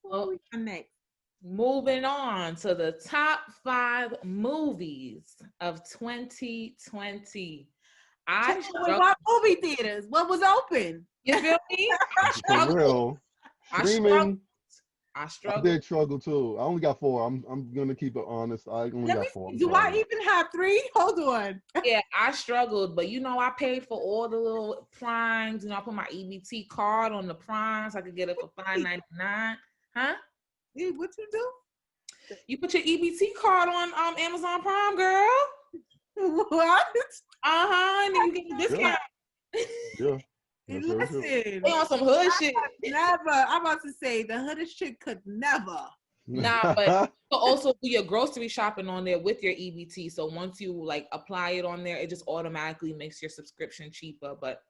Well, next. Moving on to the top 5 movies of 2020. I What movie theaters? What was open? You feel me? For real. Streaming. I I did struggle too. I only got 4. I'm gonna keep it honest. I only got 4. Do I even have 3? Hold on. Yeah, I struggled, but I paid for all the little primes. I put my EBT card on the primes. I could get it for $5.99. Huh? Hey, what you do? You put your EBT card on Amazon Prime, girl. What? And then you get a discount. Yeah. Listen, they on some hood shit. Never. I'm about to say the hood shit could never. Nah, but you can also do your grocery shopping on there with your EBT. So once you apply it on there, it just automatically makes your subscription cheaper. But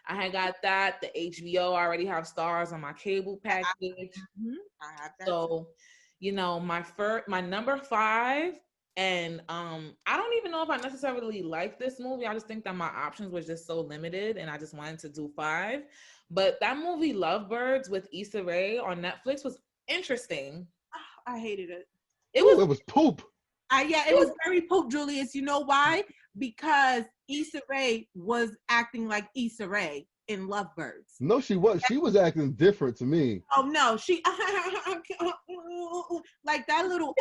I had got that. The HBO, I already have stars on my cable package. I have that. So, my number 5. And I don't even know if I necessarily like this movie. I just think that my options were just so limited, and I just wanted to do 5. But that movie Lovebirds with Issa Rae on Netflix was interesting. I hated it. It was poop. It was very poop, Julius. You know why? Because Issa Rae was acting like Issa Rae in Lovebirds. No, she was. She was acting different to me. Oh no, she like that little.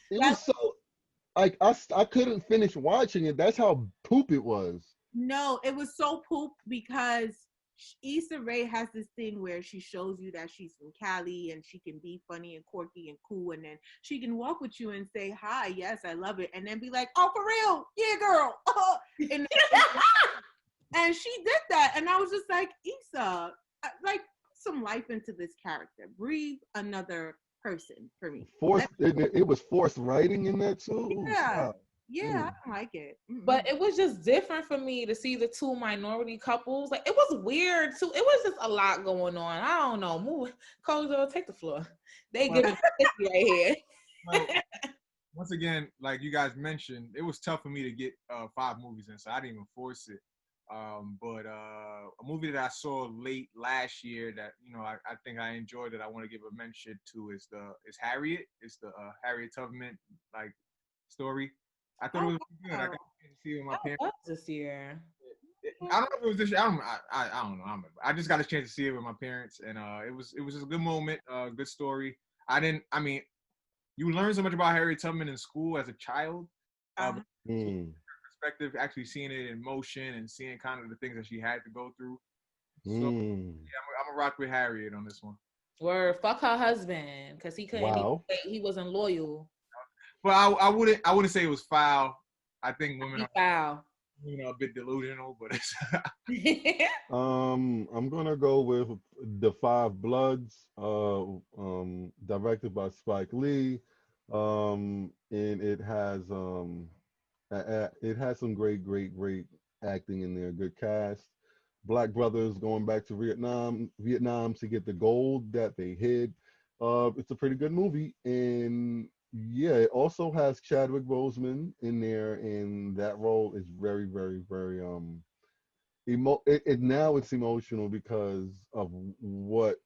It was so I couldn't finish watching it. That's how poop it was. No, it was so poop because Issa Rae has this thing where she shows you that she's from Cali and she can be funny and quirky and cool, and then she can walk with you and say hi, yes, I love it, and then be like, oh, for real, yeah, girl, and she did that, and I was just like, Issa, like some life into this character, breathe another person for me. It was forced writing in that too. Yeah. Yeah, I don't like it. But it was just different for me to see the 2 minority couples. It was weird too. It was just a lot going on. I don't know. Move, Kojo, take the floor. They get it right here. Well, once again, like you guys mentioned, it was tough for me to get 5 movies in, so I didn't even force it. But a movie that I saw late last year that I think I enjoyed that I want to give a mention to is Harriet. It's the Harriet Tubman story. I thought it was good. I got to see it with my parents this year. I don't know if it was this year. I don't know. I just got a chance to see it with my parents, and it was just a good moment, good story. You learn so much about Harriet Tubman in school as a child. Perspective, actually seeing it in motion and seeing kind of the things that she had to go through. So yeah, I'm a rock with Harriet on this one. Word, fuck her husband because he couldn't. He wasn't loyal. Well, I wouldn't say it was foul. I think women are foul. A bit delusional, but it's. I'm gonna go with The Five Bloods, directed by Spike Lee, and it has some great acting in there, good cast. Black brothers going back to Vietnam to get the gold that they hid. It's a pretty good movie, and yeah, it also has Chadwick Boseman in there, and that role is very, very, very now it's emotional because of what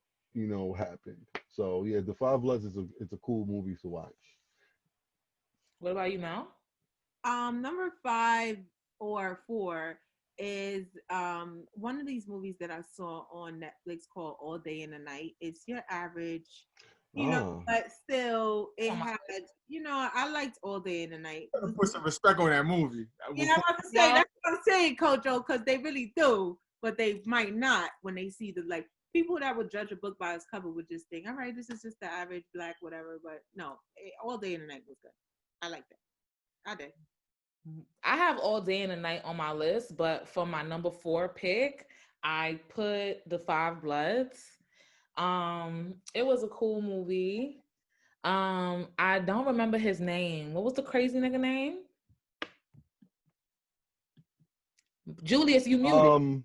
happened. So yeah, The Five Bloods it's a cool movie to watch. What about you, Mel? Number 5 or 4 is one of these movies that I saw on Netflix called All Day and the Night. It's your average, but still it had, I liked All Day and the Night. Put some respect on that movie. Yeah, I'm about to say that's what I'm saying, Kojo, because they really do, but they might not when they see the people that would judge a book by its cover would just think, all right, this is just the average black whatever. But no, All Day and the Night was good. I like that. I did. I have All Day and the Night on my list, but for my number 4 pick, I put The Five Bloods. It was a cool movie. I don't remember his name. What was the crazy nigga name? Julius, you muted.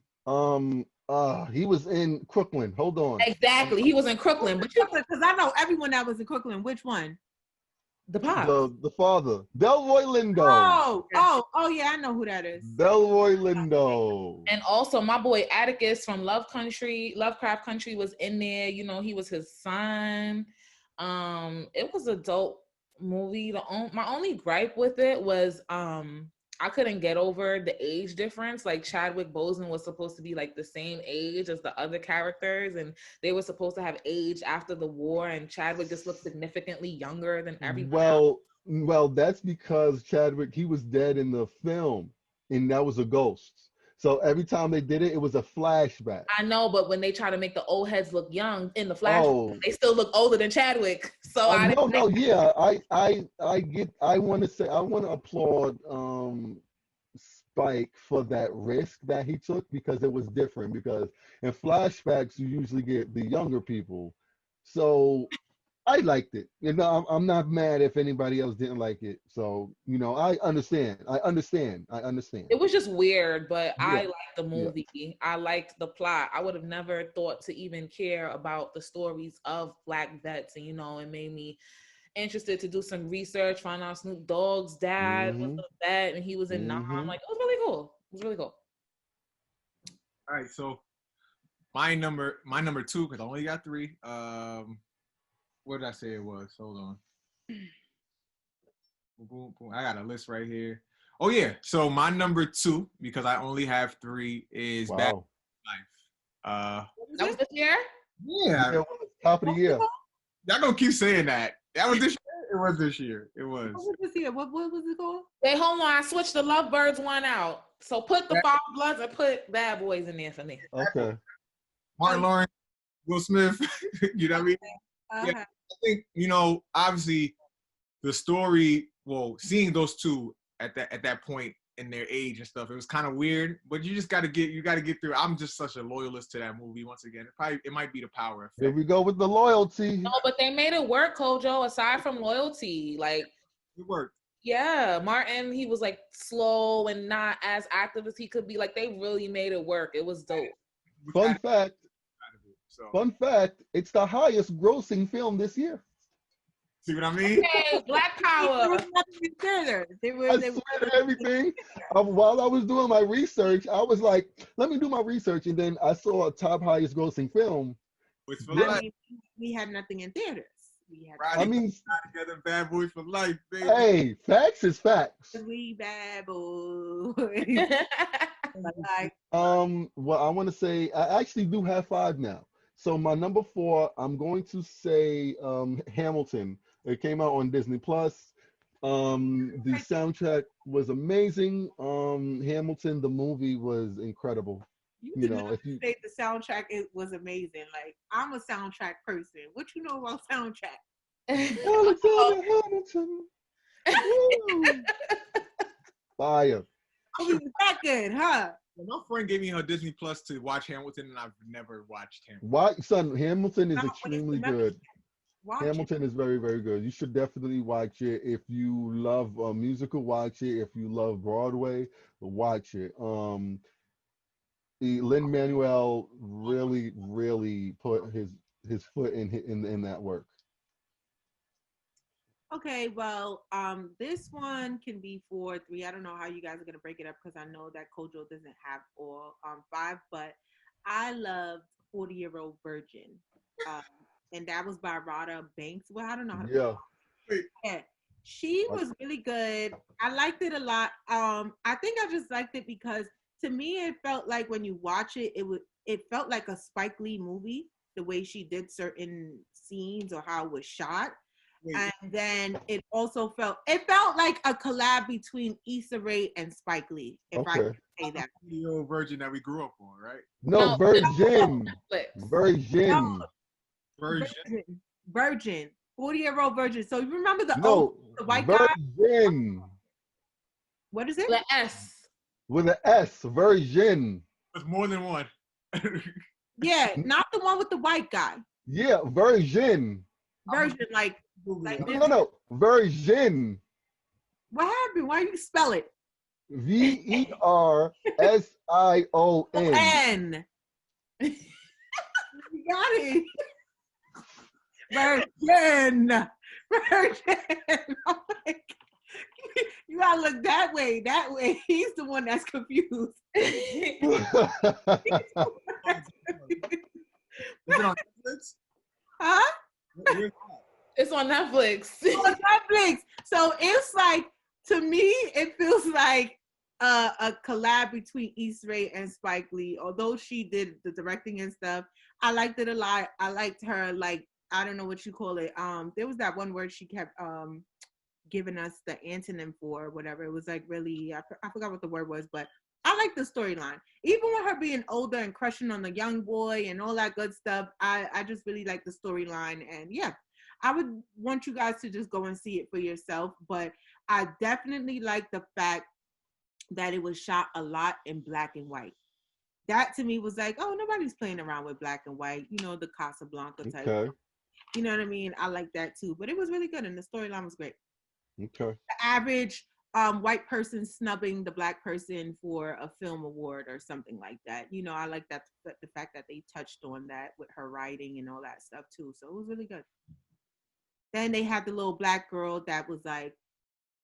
He was in Crooklyn. Hold on. Exactly, he was in Crooklyn. But because I know everyone that was in Crooklyn. Which one? The pop. The father, Delroy Lindo. Oh, yeah, I know who that is. Delroy Lindo. And also my boy Atticus from Lovecraft Country was in there. You know, he was his son. It was a dope movie. My only gripe with it was I couldn't get over the age difference. Like Chadwick Boseman was supposed to be like the same age as the other characters, and they were supposed to have aged after the war, and Chadwick just looked significantly younger than everyone else. Well, that's because Chadwick, he was dead in the film, and that was a ghost. So every time they did it, it was a flashback. I know, but when they try to make the old heads look young in the flashback, they still look older than Chadwick. So I want to applaud Spike for that risk that he took, because it was different. Because in flashbacks, you usually get the younger people. So I liked it. You know, I'm not mad if anybody else didn't like it. So, you know, I understand. It was just weird, but Yeah. I liked the movie. Yeah. I liked the plot. I would have never thought to even care about the stories of Black vets. And, you know, it made me interested to do some research, find out Snoop Dogg's dad was a vet and he was in Nam. Like, it was really cool. It was really cool. All right, so my number two, because I only got three. What did I say it was? Hold on. Boom, boom. I got a list right here. Oh yeah. So my number two, because I only have three, is Bad Life. That was this year? Yeah. Top of the year. Y'all gonna keep saying that. That was this year? It was this year. It was. What was this year? What was it called? Wait, hold on. I switched the Lovebirds one out. So put the Five Bloods and put Bad Boys in there for me. Okay. Martin Lawrence, Will Smith. You know what I mean? Yeah. I think, you know, obviously the story, well, seeing those two at that point in their age and stuff, it was kind of weird, but you just got to get through. I'm just such a loyalist to that movie. Once again, it might be the power effect. Here we go with the loyalty. No, but they made it work, Kojo, aside from loyalty. Like, it worked. Yeah, Martin, he was like slow and not as active as he could be. Like, they really made it work. It was dope. Fun fact, it's the highest grossing film this year. See what I mean? Okay, Black Power. I swear to everything. While I was doing my research, I was like, let me do my research. And then I saw a top highest grossing film. We had nothing in theaters. Together, Bad Boys for Life, baby. Hey, facts is facts. We bad boys. Well, I want to say I actually do have five now. So my number four, I'm going to say Hamilton. It came out on Disney Plus. The soundtrack was amazing. Hamilton, the movie was incredible. You know, if you say the soundtrack, it was amazing. Like, I'm a soundtrack person. What you know about soundtrack? Alexander Hamilton. Fire. It was that good, huh? My friend gave me her Disney Plus to watch Hamilton, and I've never watched him. Son, Hamilton is extremely good. Hamilton is very, very good. You should definitely watch it. If you love musical, watch it. If you love Broadway, watch it. Lin-Manuel really, really put his foot in that work. Okay, well, this one can be 4 or 3. I don't know how you guys are gonna break it up because I know that Kojo doesn't have all 5, but I loved 40-Year-Old Virgin, and that was by Rhoda Banks. Well, I don't know how to yeah, she was really good. I liked it a lot. I think I just liked it because to me it felt like when you watch it, it felt like a Spike Lee movie, the way she did certain scenes or how it was shot. And then it also felt like a collab between Issa Rae and Spike Lee, if I can say that. The old Virgin that we grew up on, right? No, Virgin. Virgin. 40-Year-Old Virgin. So you remember the white guy? Virgin. What is it? The S. With an S, Virgin. There's more than one. Yeah, not the one with the white guy. Yeah, Virgin. Virgin, like no, Virgin. What happened? Why you spell it? Version. You got it. Virgin. Virgin. I'm like, you gotta look that way. That way, he's the one that's confused. Is it on Netflix? Huh? Where's It's on Netflix. On Netflix. So it's like, to me, it feels like a collab between Issa Rae and Spike Lee. Although she did the directing and stuff, I liked it a lot. I liked her, like, I don't know what you call it. There was that one word she kept giving us the antonym for, whatever. It was like really, I forgot what the word was, but I like the storyline. Even with her being older and crushing on the young boy and all that good stuff, I just really like the storyline. And yeah, I would want you guys to just go and see it for yourself. But I definitely like the fact that it was shot a lot in black and white. That to me was like, oh, nobody's playing around with black and white, you know, the Casablanca type. Okay. You know what I mean? I like that too. But it was really good and the storyline was great. Okay. The average white person snubbing the black person for a film award or something like that. You know, I like that, the fact that they touched on that with her writing and all that stuff too. So it was really good. Then they had the little black girl that was like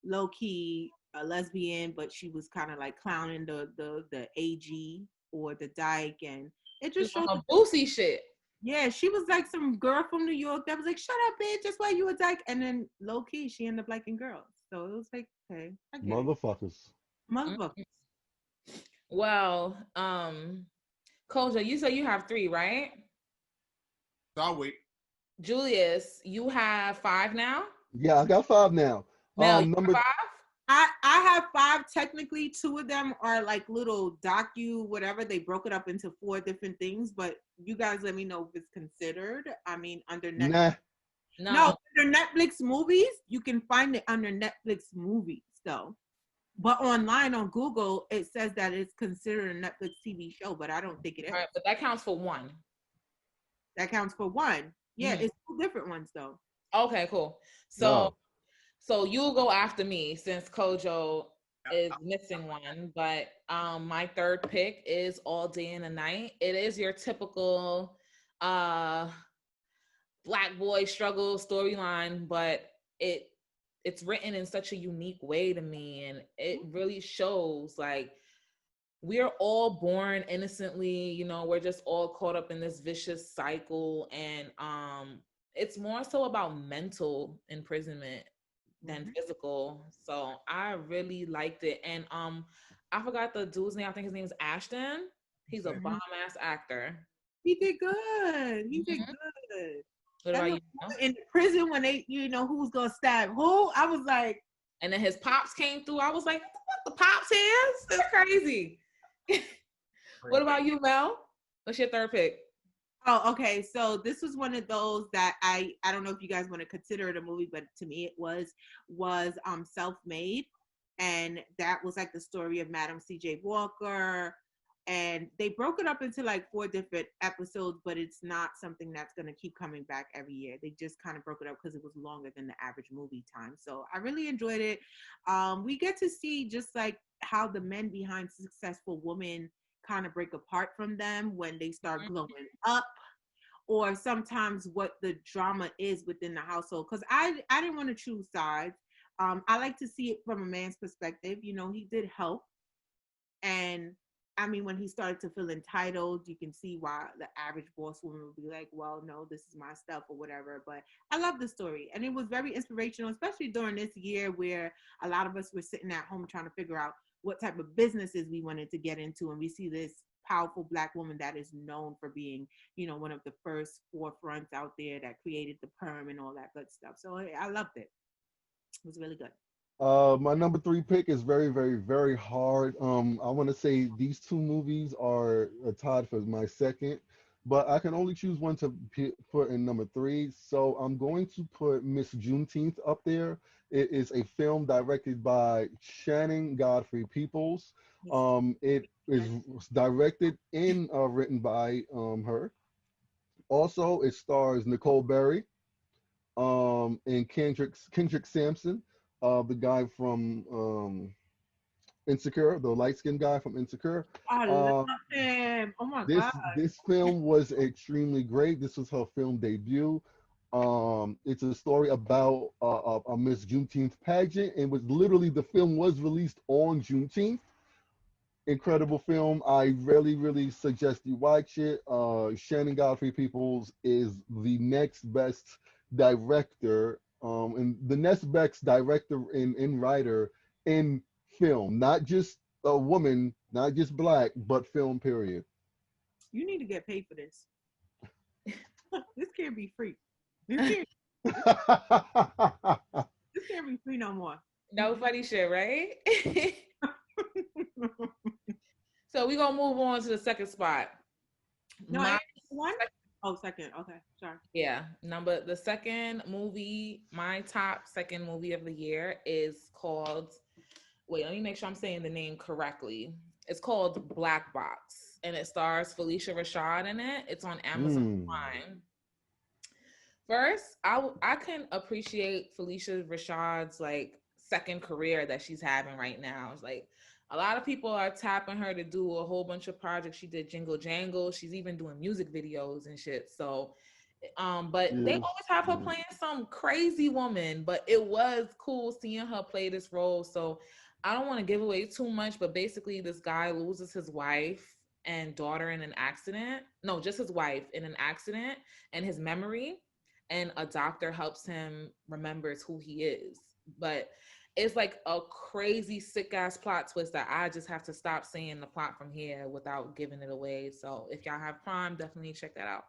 low key a lesbian, but she was kind of like clowning the AG or the dyke, and it just showed Some boosie shit. Yeah, she was like some girl from New York that was like, "Shut up, bitch! That's why you a dyke." And then low key, she ended up liking girls. So it was like, okay, I get Motherfuckers. it. Motherfuckers. Well, Kojo, you said you have 3, right? So I'll wait. Julius, you have 5 now? Yeah, I got 5 now. Mel, you Number have 5? I have 5. Technically, 2 of them are like little docu whatever. They broke it up into 4 different things, but you guys let me know if it's considered. I mean, under Netflix. nah. No, under Netflix movies, you can find it under Netflix movies though. But online on Google, it says that it's considered a Netflix TV show, but I don't think it is. All right, but that counts for 1. That counts for 1. Yeah, it's 2 different ones though. Okay, cool. So you'll go after me since Kojo is missing one. But my 3rd pick is All Day and a Night. It is your typical black boy struggle storyline, but it's written in such a unique way to me, and it really shows like we're all born innocently, you know, we're just all caught up in this vicious cycle, and it's more so about mental imprisonment than physical. So I really liked it. And I forgot the dude's name. I think his name is Ashton. He's a bomb ass actor. He did good. He did good. What about you? In prison when they, you know, who was gonna stab who? I was like, and then his pops came through. I was like, what the pops is? That's crazy. What about you, Mel? What's your 3rd pick? Oh, okay. So this was one of those that I don't know if you guys want to consider it a movie, but to me it was Self-Made, and that was like the story of Madam C.J. Walker, and they broke it up into like 4 different episodes, but it's not something that's going to keep coming back every year. They just kind of broke it up because it was longer than the average movie time. So I really enjoyed it. We get to see just like how the men behind successful women kind of break apart from them when they start glowing up, or sometimes what the drama is within the household. Because I didn't want to choose sides. I like to see it from a man's perspective. You know, he did help, and I mean, when he started to feel entitled, you can see why the average boss woman would be like, well, no, this is my stuff or whatever. But I love the story. And it was very inspirational, especially during this year where a lot of us were sitting at home trying to figure out what type of businesses we wanted to get into. And we see this powerful Black woman that is known for being, you know, one of the first forefronts out there that created the perm and all that good stuff. So I loved it. It was really good. My number 3 pick is very, very, very hard. I want to say these 2 movies are tied for my 2nd, but I can only choose one to put in number 3. So I'm going to put Miss Juneteenth up there. It is a film directed by Shannon Godfrey Peoples. It is directed and written by her. Also, it stars Nicole Berry and Kendrick Sampson. The guy from Insecure, the light-skinned guy from Insecure. I love him. Oh my God. This film was extremely great. This was her film debut. It's a story about a Miss Juneteenth pageant, and was literally the film was released on Juneteenth. Incredible film. I really, really suggest you watch it. Shannon Godfrey Peoples is the next best director, and the next best director and writer in film, not just a woman, not just black, but film. Period. You need to get paid for this. This can't be free. This can't, this can't be free no more. No funny shit, right? So we're gonna move on to the second spot. No, My, one? Oh, second. Okay, sorry. yeah, the second movie, my top second movie of the year is called, wait, let me make sure I'm saying the name correctly. It's called Black Box, and it stars Felicia Rashad in it. It's on Amazon Prime. First, I can appreciate Felicia Rashad's like second career that she's having right now. It's like a lot of people are tapping her to do a whole bunch of projects. She did Jingle Jangle. She's even doing music videos and shit. So, but they always have her playing some crazy woman. But it was cool seeing her play this role. So I don't want to give away too much, but basically this guy loses his wife and daughter in an accident. No, just his wife in an accident and his memory. And a doctor helps him remembers who he is. But it's like a crazy sick ass plot twist that I just have to stop saying the plot from here without giving it away. So if y'all have Prime, definitely check that out.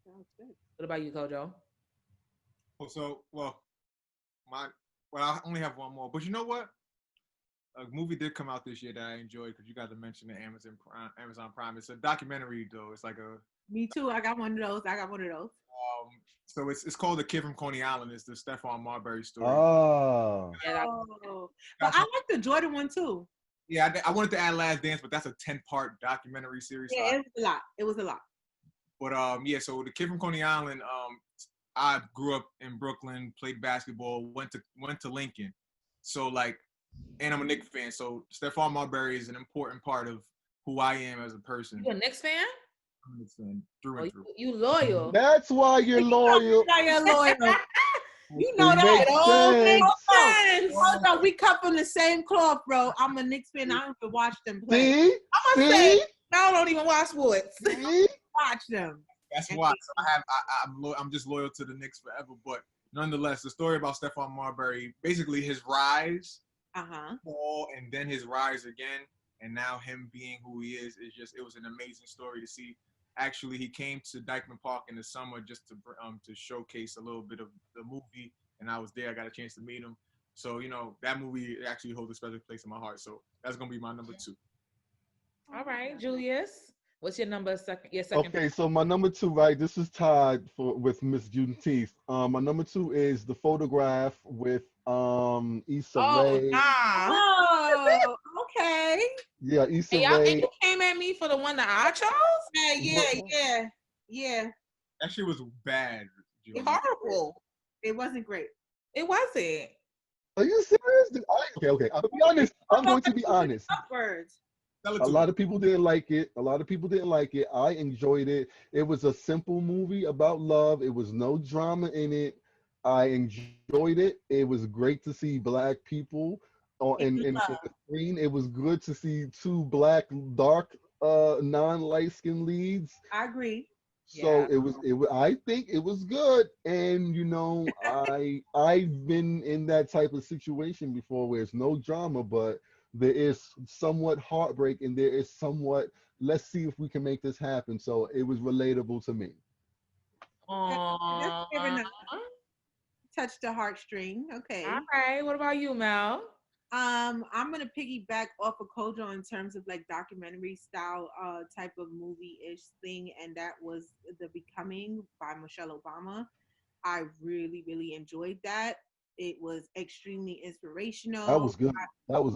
Sounds good. What about you, Kojo? Oh, so I only have one more, but you know what? A movie did come out this year that I enjoyed because you got to mention the Amazon Prime. It's a documentary though. It's like a. Me too. I got one of those. So it's called The Kid from Coney Island. It's the Stephon Marbury story. Oh. But I like the Jordan one too. Yeah, I wanted to add Last Dance, but that's a 10-part documentary series. Yeah, so it was a lot. It was a lot. But yeah, so The Kid from Coney Island. I grew up in Brooklyn, played basketball, went to Lincoln. So like, and I'm a Knicks fan. So Stephon Marbury is an important part of who I am as a person. You a Knicks fan? I'm a Knicks fan through and through. You loyal. That's why you're loyal. You know that. Oh no, we cut from the same cloth, bro. I'm a Knicks fan. I don't even watch them play. See? I'm gonna say y'all don't even watch sports. Watch them. That's why. So I'm just loyal to the Knicks forever. But nonetheless, the story about Stephon Marbury, basically his rise, fall, and then his rise again, and now him being who he is it was an amazing story to see. Actually, he came to Dyckman Park in the summer just to showcase a little bit of the movie, and I was there. I got a chance to meet him. So, that movie actually holds a special place in my heart. So that's going to be my number 2. All right, Julius. What's your second? Okay, so my number 2, right? This is tied with Miss Juneteenth. My number 2 is The Photograph with Issa Rae. Oh, okay. Yeah, Issa Rae. And you came at me for the one that I chose? Yeah. That shit was bad. Horrible. It wasn't great. It wasn't. Are you serious? Okay. I'll be honest. I'm going to be honest. A lot of people didn't like it. I enjoyed it. It was a simple movie about love. It was no drama in it. I enjoyed it. It was great to see black people in the screen. It was good to see 2 black, dark, non-light-skinned leads. I agree. So it was. I think it was good, and I've been in that type of situation before where it's no drama, but there is somewhat heartbreak, and there is somewhat. Let's see if we can make this happen. So it was relatable to me. Touch the heartstring. Okay. All right. What about you, Mel? I'm gonna piggyback off of Kojo in terms of like documentary style type of movie-ish thing, and that was The Becoming by Michelle Obama. I really, really enjoyed that. It was extremely inspirational. That was good. It was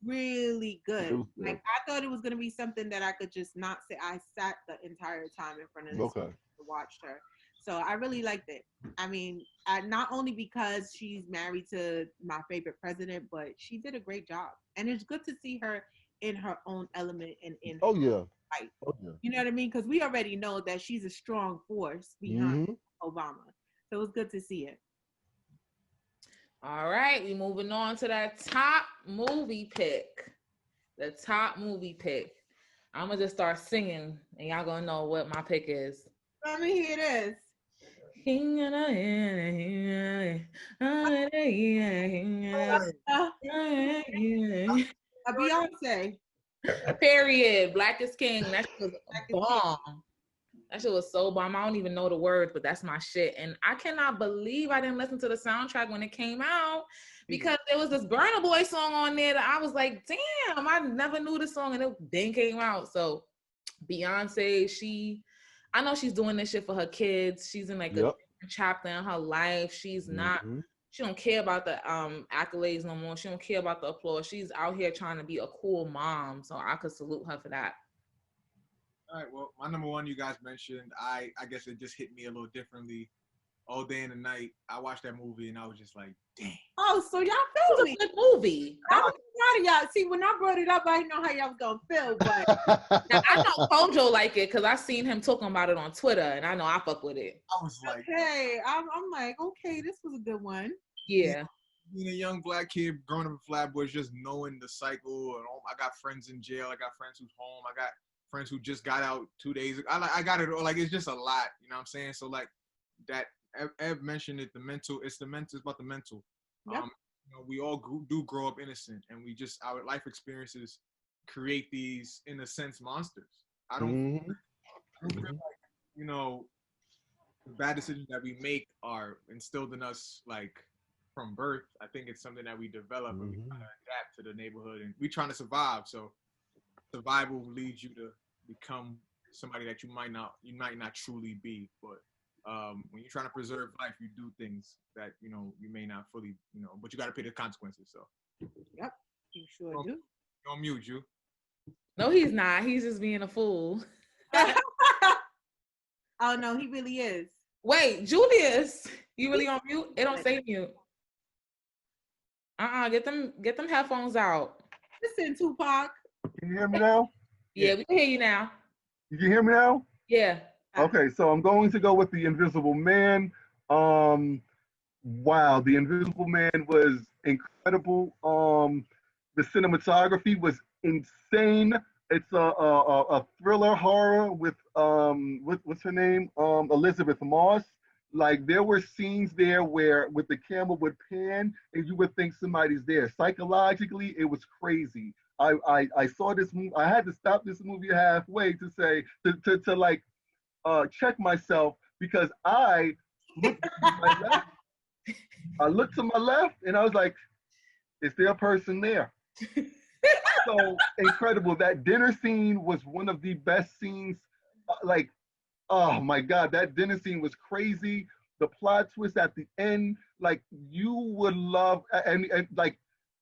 really good. It was good. Like I thought it was gonna be something that I could just not say. I sat the entire time in front of this to watch her. So I really liked it. I mean, not only because she's married to my favorite president, but she did a great job. And it's good to see her in her own element and in fight. Oh, yeah. You know what I mean? Because we already know that she's a strong force behind Obama. So it was good to see it. All right, we moving on to that top movie pick. The top movie pick. I'm gonna just start singing, and y'all gonna know what my pick is. Let me hear this. A Beyonce. Period. Black is King. That shit was bomb. That shit was so bomb. I don't even know the words, but that's my shit. And I cannot believe I didn't listen to the soundtrack when it came out because there was this Burna Boy song on there that I was like, damn, I never knew the song and it then came out. So Beyonce, I know she's doing this shit for her kids. She's in like a different chapter in her life. She's not, she don't care about the accolades no more. She don't care about the applause. She's out here trying to be a cool mom. So I could salute her for that. All right, well, my number one you guys mentioned, I guess it just hit me a little differently. All Day and the Night, I watched that movie and I was just like, damn. Oh, so y'all feel me? Good movie. I was proud of y'all. See, when I brought it up, I didn't know how y'all was gonna feel, but now, I know Kojo like it because I seen him talking about it on Twitter, and I know I fuck with it. I was like, okay, I'm like, okay, this was a good one. Yeah. Being a young black kid growing up in Flatbush, just knowing the cycle, and I got friends in jail, I got friends who's home, I got friends who just got out 2 days ago. I got it all. Like, it's just a lot, you know what I'm saying? So like that Ev mentioned it, it's about the mental. Yep. You know, we all do grow up innocent, and we just, our life experiences create these, in a sense, monsters. I don't feel like, you know, the bad decisions that we make are instilled in us like from birth. I think it's something that we develop and we try to adapt to the neighborhood, and we trying to survive. So survival leads you to become somebody that you might not truly be. But when you're trying to preserve life, you do things that, you know, you may not fully, you know, but you got to pay the consequences. So yep, you sure do. Don't mute you. No, he's not. He's just being a fool. Oh no, he really is. Wait, Julius, you really on mute? It don't say mute. Get them headphones out. Listen, Tupac. Can you hear me now? Yeah, we can hear you now. You can hear me now? Yeah. Okay, so I'm going to go with The Invisible Man. Wow, The Invisible Man was incredible. The cinematography was insane. It's a thriller horror with what's her name? Elizabeth Moss. Like, there were scenes there where with the camera would pan and you would think somebody's there. Psychologically, it was crazy. I saw this movie. I had to stop this movie halfway to say to like check myself, because I looked to my left. I looked to my left and I was like, is there a person there? So incredible. That dinner scene was one of the best scenes. Like, oh my God, that dinner scene was crazy. The plot twist at the end, like, you would love, and like,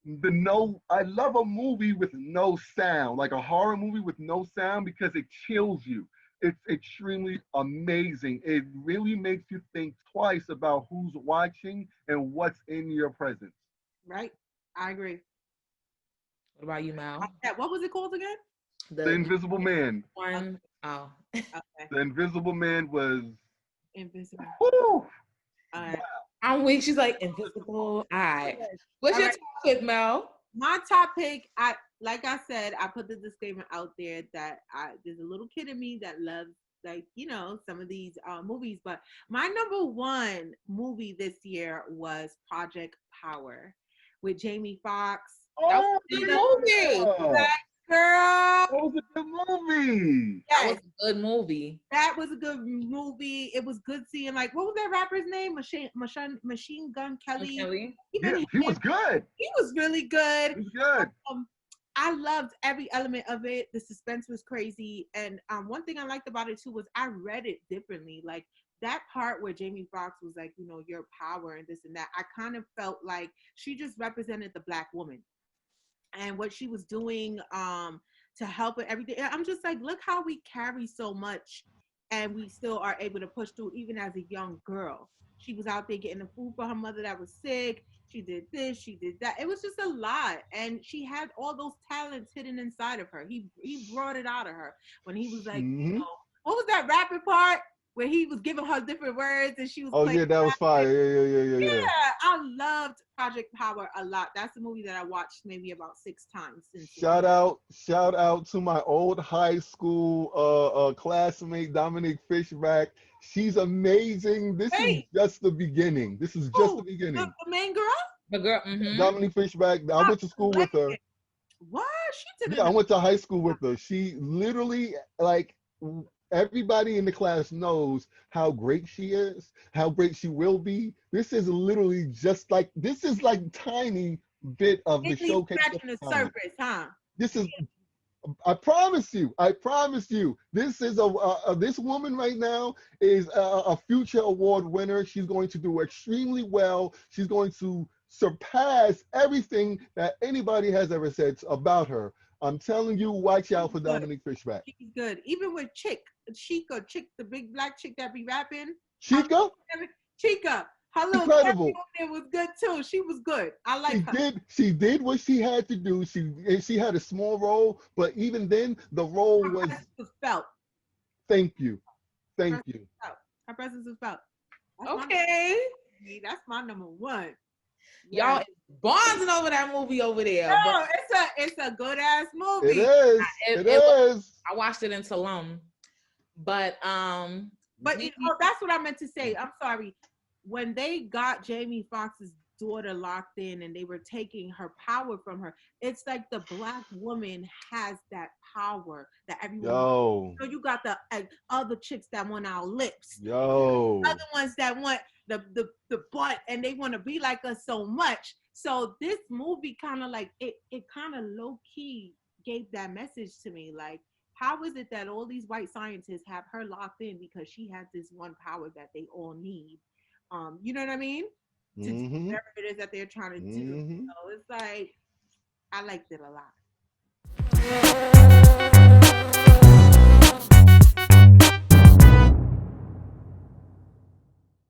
I love a movie with no sound, like a horror movie with no sound, because it chills you. It's extremely amazing. It really makes you think twice about who's watching and what's in your presence. Right, I agree. What about you, Mal? What was it called again? The Invisible Man. One. Oh. Okay. The Invisible Man was Invisible. Woo! All right. Wow. I'm weak. She's like, invisible. All right. What's your topic, Mel? My topic, like I said, I put the disclaimer out there that there's a little kid in me that loves, like, you know, some of these movies. But my number one movie this year was Project Power with Jamie Foxx. That was a good movie. Girl. That was a good movie. That was a good movie. That was a good movie. It was good seeing, like, what was that rapper's name? Machine Gun Kelly. Yeah, he was good. He was really good. He was good. I loved every element of it. The suspense was crazy. And one thing I liked about it too was I read it differently. Like, that part where Jamie Foxx was like, you know, your power and this and that, I kind of felt like she just represented the Black woman and what she was doing to help with everything. I'm just like, look how we carry so much and we still are able to push through even as a young girl. She was out there getting the food for her mother that was sick. She did this, she did that. It was just a lot. And she had all those talents hidden inside of her. He brought it out of her when he was like, you know, what was that rapping part where he was giving her different words and she was Oh yeah, that was fire. Yeah. I loved Project Power a lot. That's a movie that I watched maybe about 6 times. Shout out to my old high school classmate Dominique Fishback. She's amazing. This is just the beginning. The beginning. The main girl? The girl. Dominique Fishback. I went to school with her. What? She did. Yeah, I went to high school with her. She literally, like, everybody in the class knows how great she is, how great she will be. This is literally just like, this is like tiny bit of the showcase. Scratching the surface, huh? This is, I promise you, this is this woman right now is a future award winner. She's going to do extremely well. She's going to surpass everything that anybody has ever said about her. I'm telling you, watch out for Dominique Fishback. She's good. Even with Chick, the big black chick that be rapping. Chica? Her little incredible. It was good too. She was good. I like her. She did what she had to do. She had a small role, but even then, the role was felt. Thank you. Her presence was felt. That's my number one. Y'all bonding over that movie over there. No, it's a good ass movie. It is. It is. I watched it in Tulum, but that's what I meant to say. I'm sorry. When they got Jamie Foxx's daughter locked in and they were taking her power from her, it's like the black woman has that power that everyone. So you got the other chicks that want our lips. Other ones that want the butt and they want to be like us so much. So this movie kind of like it kind of low key gave that message to me. Like, how is it that all these white scientists have her locked in because she has this one power that they all need? You know what I mean? To do whatever it is that they're trying to do. So it's like, I liked it a lot.